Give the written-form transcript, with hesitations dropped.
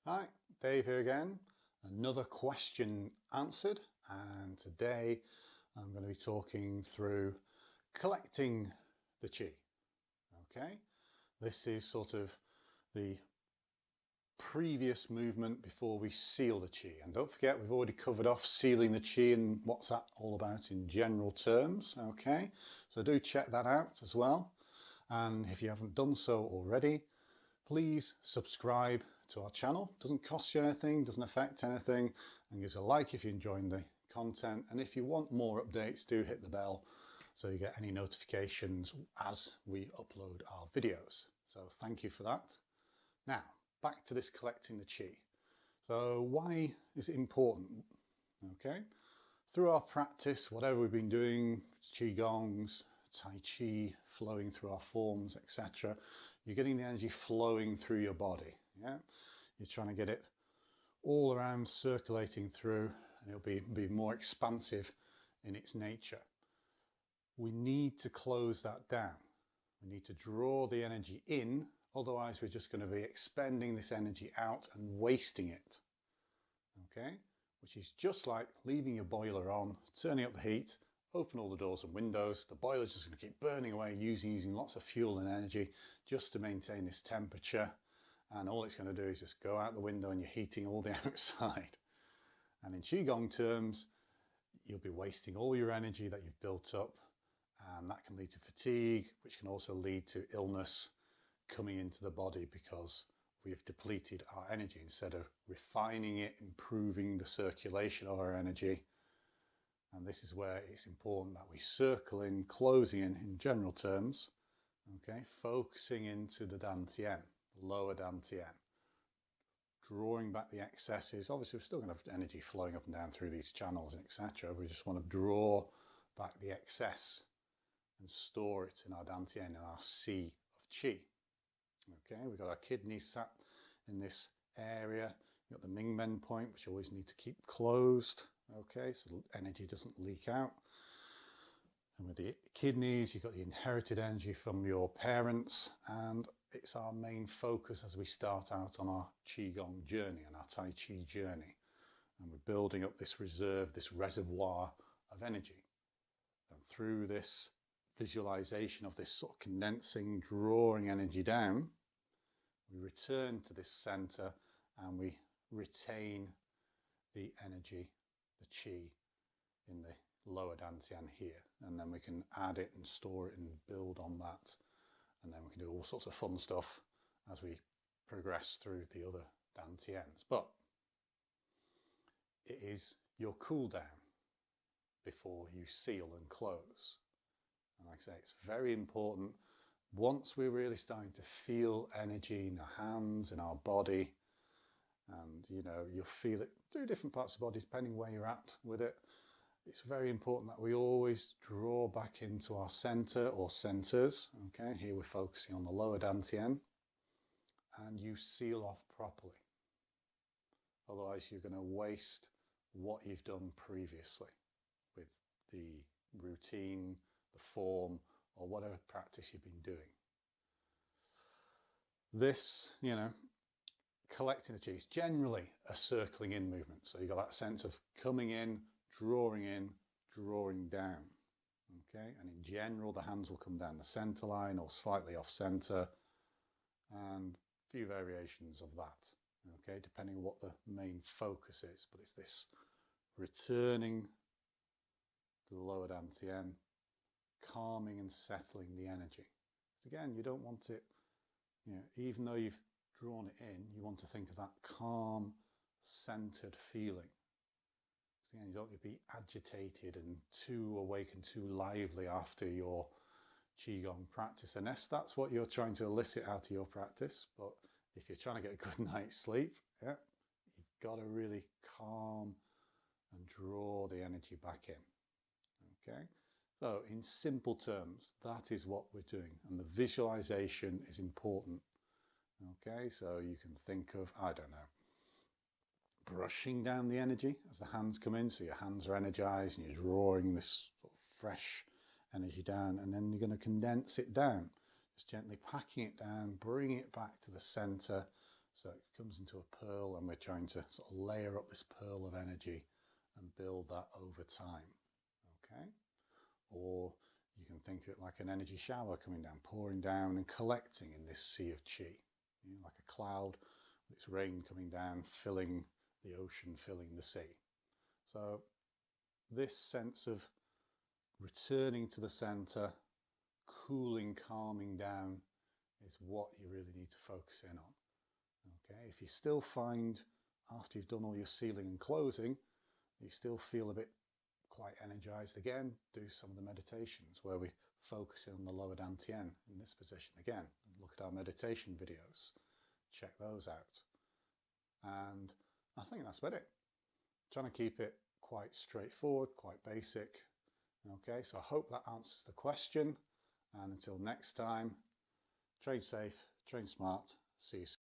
Hi, Dave here again. Another question answered, and today I'm going to be talking through collecting the chi. Okay, this is sort of the previous movement before we seal the chi. And don't forget, we've already covered off sealing the chi and what's that all about in general terms. Okay, so do check that out as well. And if you haven't done so already, please subscribe to our channel. Doesn't cost you anything, doesn't affect anything, and give us a like if you're enjoying the content. And if you want more updates, do hit the bell so you get any notifications as we upload our videos. So thank you for that. Now, back to this collecting the chi. So why is it important? Okay, through our practice, whatever we've been doing, Qigongs, Tai Chi, flowing through our forms, etc., you're getting the energy flowing through your body. Yeah, you're trying to get it all around, circulating through, and it'll be more expansive in its nature. We need to close that down. We need to draw the energy in, otherwise we're just going to be expending this energy out and wasting it. Okay, which is just like leaving your boiler on, turning up the heat, open all the doors and windows. The boiler's just going to keep burning away, using lots of fuel and energy just to maintain this temperature. And all it's going to do is just go out the window and you're heating all the outside. And in Qigong terms, you'll be wasting all your energy that you've built up, and that can lead to fatigue, which can also lead to illness coming into the body because we've depleted our energy instead of refining it, improving the circulation of our energy. And this is where it's important that we circle in, closing in general terms, okay, focusing into the Dantian, lower Dantian, drawing back the excesses. Obviously, we're still going to have energy flowing up and down through these channels and etc. We just want to draw back the excess and store it in our Dantian, in our sea of chi. Okay, we've got our kidneys sat in this area. We've got the Mingmen point, which you always need to keep closed. Okay, so energy doesn't leak out. And with the kidneys, you've got the inherited energy from your parents, and it's our main focus as we start out on our Qigong journey and our Tai Chi journey. And we're building up this reserve, this reservoir of energy. And through this visualization of this sort of condensing, drawing energy down, we return to this center and we retain the energy, the chi, in the lower Dantian here, and then we can add it and store it and build on that, and then we can do all sorts of fun stuff as we progress through the other Dantians. But it is your cool down before you seal and close. And like I say, it's very important. Once we're really starting to feel energy in our hands, in our body, and you'll feel it through different parts of the body depending where you're at with it, it's very important that we always draw back into our center or centers. Okay, here we're focusing on the lower Dantian, and you seal off properly. Otherwise you're going to waste what you've done previously with the routine, the form, or whatever practice you've been doing. This, collecting the chi is generally a circling in movement. So you've got that sense of coming in, drawing down. Okay, and in general, the hands will come down the center line or slightly off center, and a few variations of that. Okay, depending on what the main focus is, but it's this returning to the lower Dantian, calming and settling the energy. Again, you don't want it, even though you've drawn it in, you want to think of that calm, centered feeling. So again, you don't want to be agitated and too awake and too lively after your Qigong practice, unless that's what you're trying to elicit out of your practice. But if you're trying to get a good night's sleep, you've got to really calm and draw the energy back in. Okay, so in simple terms, that is what we're doing, and the visualization is important. Okay, so you can think of, I don't know, brushing down the energy as the hands come in, so your hands are energized and you're drawing this sort of fresh energy down, and then you're going to condense it down, just gently packing it down, bringing it back to the center, So it comes into a pearl, and we're trying to sort of layer up this pearl of energy and build that over time. Okay? Or you can think of it like an energy shower coming down, pouring down and collecting in this sea of qi. You know, like a cloud, it's rain coming down, filling the ocean, filling the sea. So this sense of returning to the center, cooling, calming down is what you really need to focus in on. Okay, if you still find after you've done all your sealing and closing, you still feel a bit quite energized, again, do some of the meditations where we focus in on the lower dantian in this position again. Look at our meditation videos, check those out. And I think that's about it. Trying to keep it quite straightforward, quite basic. Okay, so I hope that answers the question. And until next time, train safe, train smart, see you soon.